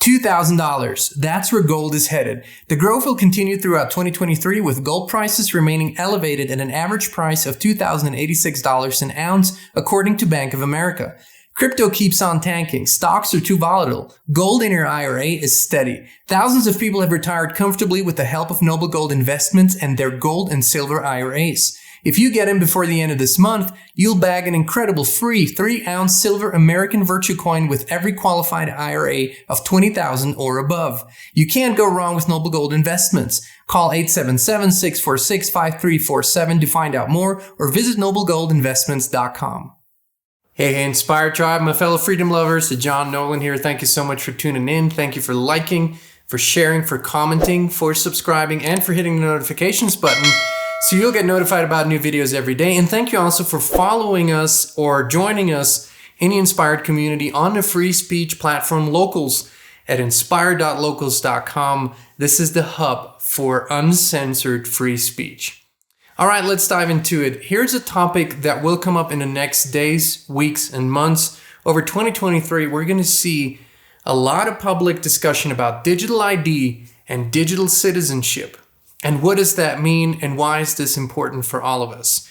$2,000. That's where gold is headed. The growth will continue throughout 2023 with gold prices remaining elevated at an average price of $2,086 an ounce, according to Bank of America. Crypto keeps on tanking. Stocks are too volatile. Gold in your IRA is steady. Thousands of people have retired comfortably with the help of Noble Gold Investments and their gold and silver IRAs. If you get in before the end of this month, you'll bag an incredible free 3-ounce silver American Virtue coin with every qualified IRA of $20,000 or above. You can't go wrong with Noble Gold Investments. Call 877-646-5347 to find out more or visit noblegoldinvestments.com. Hey, Inspired Tribe, my fellow freedom lovers, John Nolan here. Thank you so much for tuning in. Thank you for liking, for sharing, for commenting, for subscribing, and for hitting the notifications button so you'll get notified about new videos every day. And thank you also for following us or joining us in the Inspired community on the free speech platform Locals at inspired.locals.com. This is the hub for uncensored free speech. All right, let's dive into it. Here's a topic that will come up in the next days, weeks, and months. Over 2023, we're going to see a lot of public discussion about digital ID and digital citizenship. And what does that mean, and why is this important for all of us?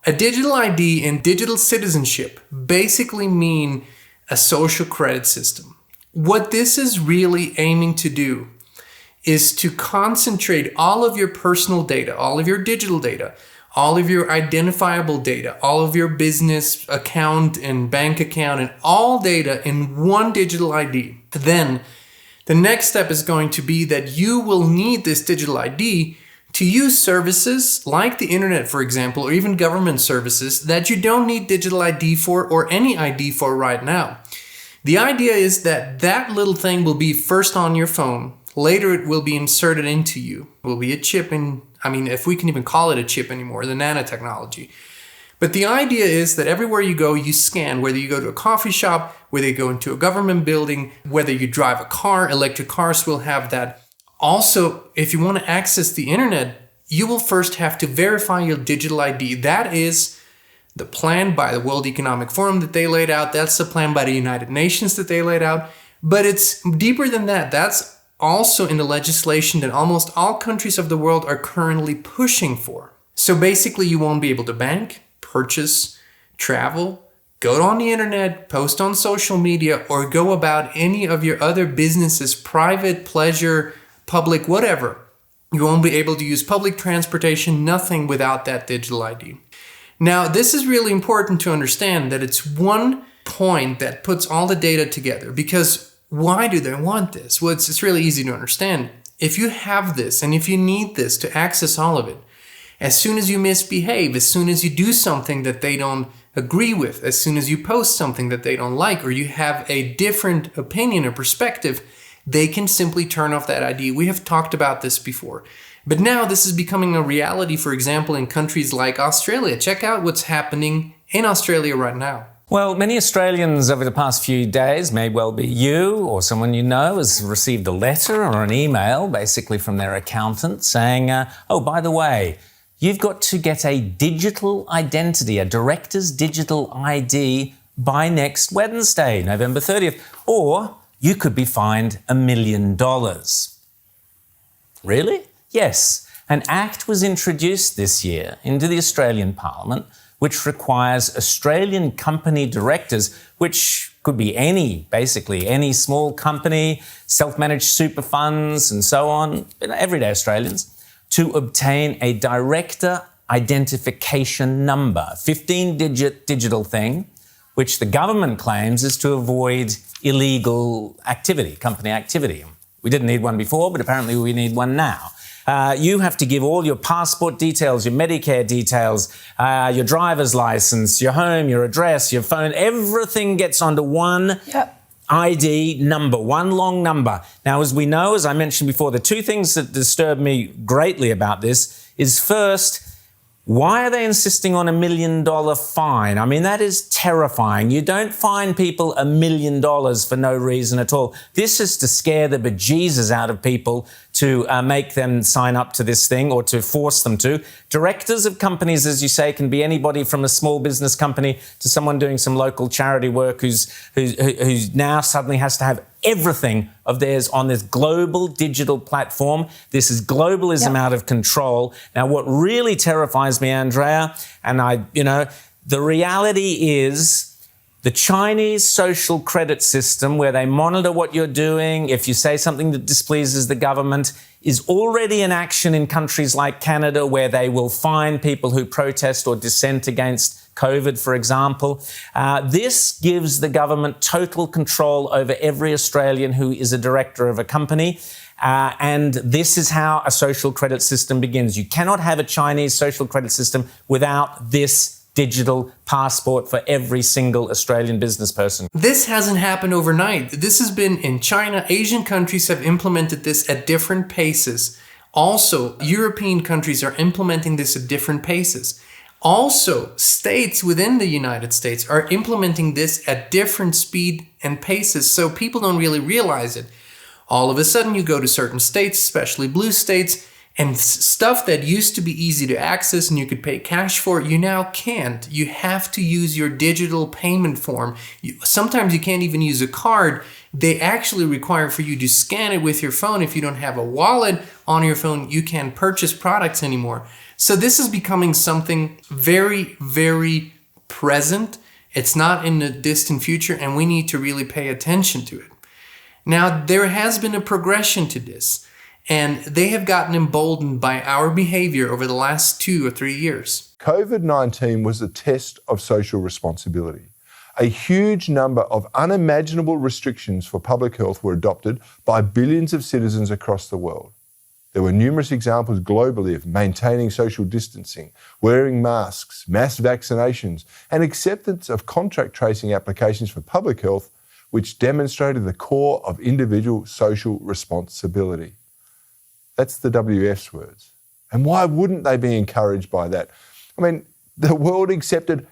A digital ID and digital citizenship basically mean a social credit system. What this is really aiming to do is to concentrate all of your personal data, all of your digital data, all of your identifiable data, all of your business account and bank account and all data in one digital ID. Then the next step is going to be that you will need this digital ID to use services like the internet, for example, or even government services that you don't need digital ID for or any ID for right now. The idea is that that little thing will be first on your phone. Later, it will be inserted into you. It will be a chip if we can even call it a chip anymore, the nanotechnology. But the idea is that everywhere you go, you scan, whether you go to a coffee shop, whether you go into a government building, whether you drive a car, electric cars will have that. Also, if you want to access the internet, you will first have to verify your digital ID. That is the plan by the World Economic Forum that they laid out. That's the plan by the United Nations that they laid out. But it's deeper than that. That's also in the legislation that almost all countries of the world are currently pushing for. So basically, you won't be able to bank, purchase, travel, go on the internet, post on social media, or go about any of your other businesses, private, pleasure, public, whatever. You won't be able to use public transportation, nothing without that digital ID. Now, this is really important to understand that it's one point that puts all the data together, because why do they want this? Well, it's really easy to understand. If you have this and if you need this to access all of it, as soon as you misbehave, as soon as you do something that they don't agree with, as soon as you post something that they don't like, or you have a different opinion or perspective, they can simply turn off that ID. We have talked about this before. But now this is becoming a reality, for example, in countries like Australia. Check out what's happening in Australia right now. Well, many Australians over the past few days, may well be you or someone you know, has received a letter or an email basically from their accountant saying, oh, by the way, you've got to get a digital identity, a director's digital ID by next Wednesday, November 30th, or you could be fined $1 million. Really? Yes. An act was introduced this year into the Australian Parliament which requires Australian company directors, which could be any small company, self-managed super funds and so on, everyday Australians, to obtain a director identification number, 15-digit digital thing, which the government claims is to avoid illegal activity, company activity. We didn't need one before, but apparently we need one now. You have to give all your passport details, your Medicare details, your driver's license, your home, your address, your phone. Everything gets onto one ID number, one long number. Now, as we know, as I mentioned before, the two things that disturb me greatly about this is first, why are they insisting on $1 million fine? I mean, that is terrifying. You don't fine people $1 million for no reason at all. This is to scare the bejesus out of people to make them sign up to this thing or to force them to. Directors of companies, as you say, can be anybody from a small business company to someone doing some local charity work who's now suddenly has to have everything of theirs on this global digital platform. This is globalism out of control. Now, what really terrifies me, Andrea, and the reality is the Chinese social credit system, where they monitor what you're doing, if you say something that displeases the government, is already in action in countries like Canada, where they will fine people who protest or dissent against COVID, for example. This gives the government total control over every Australian who is a director of a company. And this is how a social credit system begins. You cannot have a Chinese social credit system without this digital passport for every single Australian business person. This hasn't happened overnight. This has been in China. Asian countries have implemented this at different paces. Also, European countries are implementing this at different paces. Also, states within the United States are implementing this at different speed and paces, so people don't really realize it. All of a sudden, you go to certain states, especially blue states, and stuff that used to be easy to access and you could pay cash for, you now can't. You have to use your digital payment form. Sometimes you can't even use a card. They actually require for you to scan it with your phone. If you don't have a wallet on your phone, you can't purchase products anymore. So this is becoming something very, very present. It's not in the distant future, and we need to really pay attention to it. Now, there has been a progression to this. And they have gotten emboldened by our behavior over the last 2 or 3 years. COVID-19 was a test of social responsibility. A huge number of unimaginable restrictions for public health were adopted by billions of citizens across the world. There were numerous examples globally of maintaining social distancing, wearing masks, mass vaccinations, and acceptance of contact tracing applications for public health, which demonstrated the core of individual social responsibility. That's the WF's words. And why wouldn't they be encouraged by that? I mean, the world accepted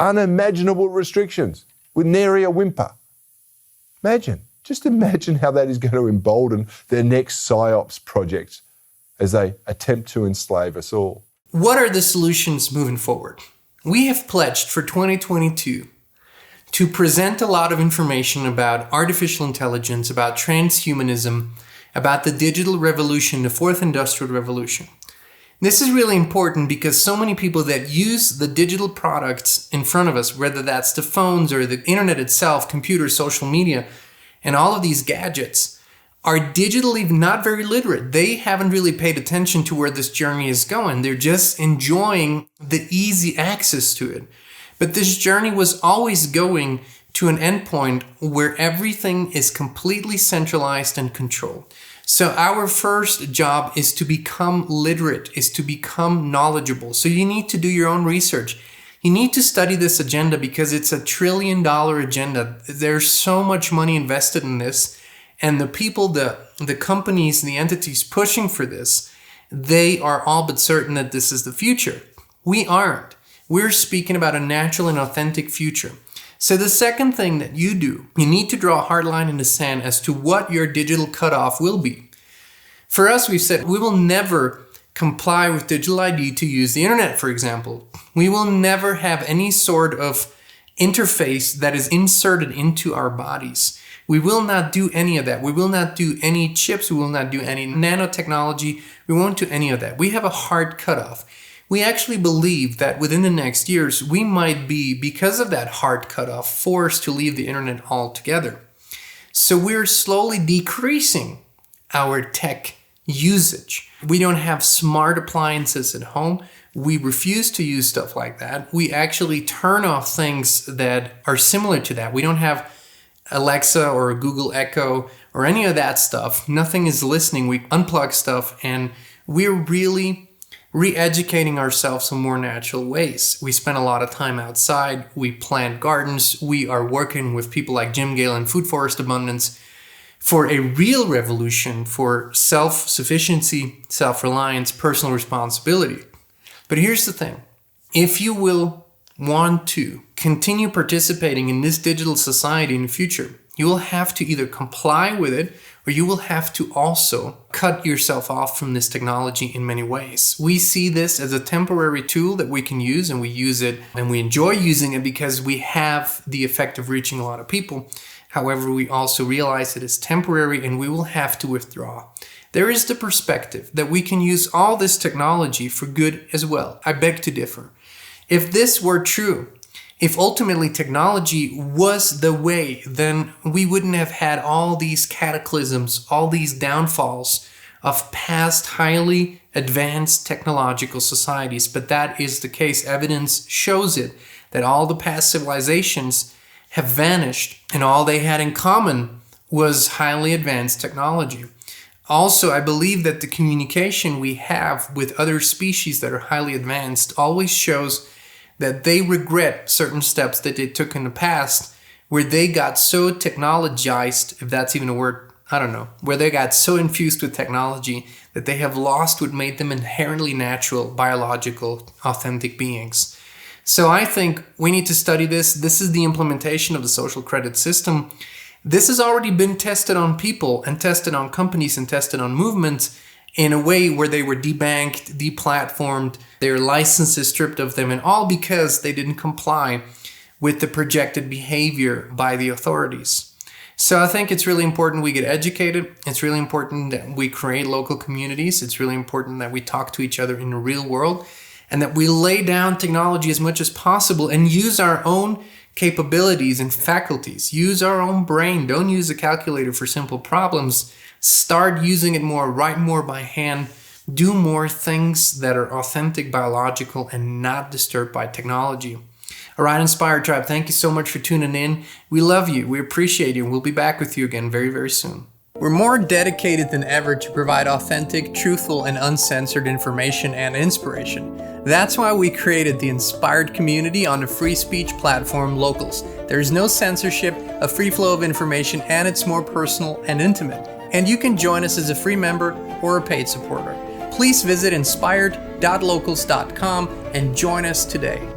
unimaginable restrictions with nary a whimper. Just imagine how that is going to embolden their next PSYOPs projects as they attempt to enslave us all. What are the solutions moving forward? We have pledged for 2022 to present a lot of information about artificial intelligence, about transhumanism, about the digital revolution, the fourth industrial revolution. This is really important because so many people that use the digital products in front of us, whether that's the phones or the internet itself, computers, social media, and all of these gadgets, are digitally not very literate. They haven't really paid attention to where this journey is going. They're just enjoying the easy access to it. But this journey was always going to an endpoint where everything is completely centralized and controlled. So our first job is to become literate, is to become knowledgeable. So you need to do your own research. You need to study this agenda because it's $1 trillion agenda. There's so much money invested in this. And the people, the companies, the entities pushing for this, they are all but certain that this is the future. We aren't. We're speaking about a natural and authentic future. So the second thing that you do, you need to draw a hard line in the sand as to what your digital cutoff will be. For us, we've said we will never comply with digital ID to use the internet, for example. We will never have any sort of interface that is inserted into our bodies. We will not do any of that. We will not do any chips. We will not do any nanotechnology. We won't do any of that. We have a hard cutoff. We actually believe that within the next years, we might be, because of that hard cutoff, forced to leave the internet altogether. So we're slowly decreasing our tech usage. We don't have smart appliances at home. We refuse to use stuff like that. We actually turn off things that are similar to that. We don't have Alexa or Google Echo or any of that stuff. Nothing is listening. We unplug stuff, and we're really re-educating ourselves in more natural ways. We spend a lot of time outside. We plant gardens. We are working with people like Jim Gale and Food Forest Abundance for a real revolution for self-sufficiency, self-reliance, personal responsibility. But here's the thing. If you will want to continue participating in this digital society in the future, You will have to either comply with it, or you will have to also cut yourself off from this technology in many ways. We see this as a temporary tool that we can use, and we use it and we enjoy using it because we have the effect of reaching a lot of people. However, we also realize it is temporary and we will have to withdraw. There is the perspective that we can use all this technology for good as well. I beg to differ. If this were true, if ultimately technology was the way, then we wouldn't have had all these cataclysms, all these downfalls of past highly advanced technological societies. But that is the case. Evidence shows it, that all the past civilizations have vanished and all they had in common was highly advanced technology. Also, I believe that the communication we have with other species that are highly advanced always shows that they regret certain steps that they took in the past where they got so technologized, if that's even a word, I don't know, where they got so infused with technology that they have lost what made them inherently natural, biological, authentic beings. So I think we need to study this. This is the implementation of the social credit system. This has already been tested on people and tested on companies and tested on movements in a way where they were debanked, deplatformed, their licenses stripped of them, and all because they didn't comply with the projected behavior by the authorities. So I think it's really important we get educated. It's really important that we create local communities. It's really important that we talk to each other in the real world and that we lay down technology as much as possible and use our own capabilities and faculties. Use our own brain. Don't use a calculator for simple problems. Start using it more, write more by hand, do more things that are authentic, biological, and not disturbed by technology. All right, Inspired Tribe, thank you so much for tuning in. We love you, we appreciate you, and we'll be back with you again very, very soon. We're more dedicated than ever to provide authentic, truthful, and uncensored information and inspiration. That's why we created the Inspired community on the free speech platform Locals. There's no censorship, a free flow of information, and it's more personal and intimate. And you can join us as a free member or a paid supporter. Please visit inspired.locals.com and join us today.